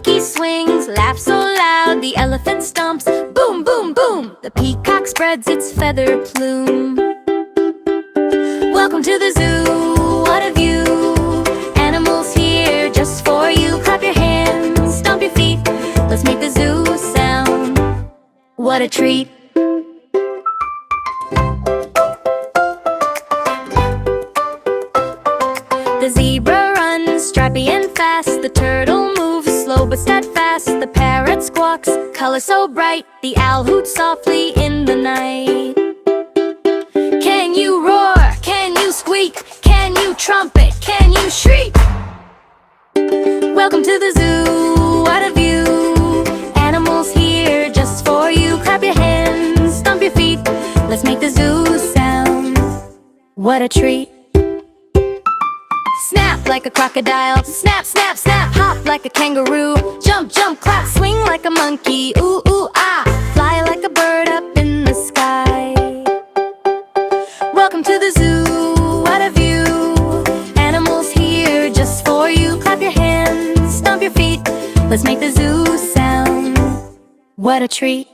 monkey swings, laughs so loud, the elephant stomps, boom, boom, boom. The peacock spreads its feather plume. Welcome to the zoo, what a view. Animals here just for you. Clap your hands, stomp your feet, let's make the zoo sound. What a treat. The zebra runs, strappy and fast. The turtle moves, slow but steadfast. The parrot squawks, color so bright. The owl hoots softly in the night. Can you roar? Can you squeak? Can you trumpet? Can you shriek? Welcome to the zoo, what a view. Animals here just for you. Clap your hands, stomp your feet, let's make the zoo sound. What a treat. Snap like a crocodile, snap, snap, snap. Hop like a kangaroo, jump, jump, clap. Swing like a monkey, ooh, ooh, ah. Fly like a bird up in the sky. Welcome to the zoo, what a view. Animals here just for you. Clap your hands, stomp your feet, let's make the zoo sound. What a treat.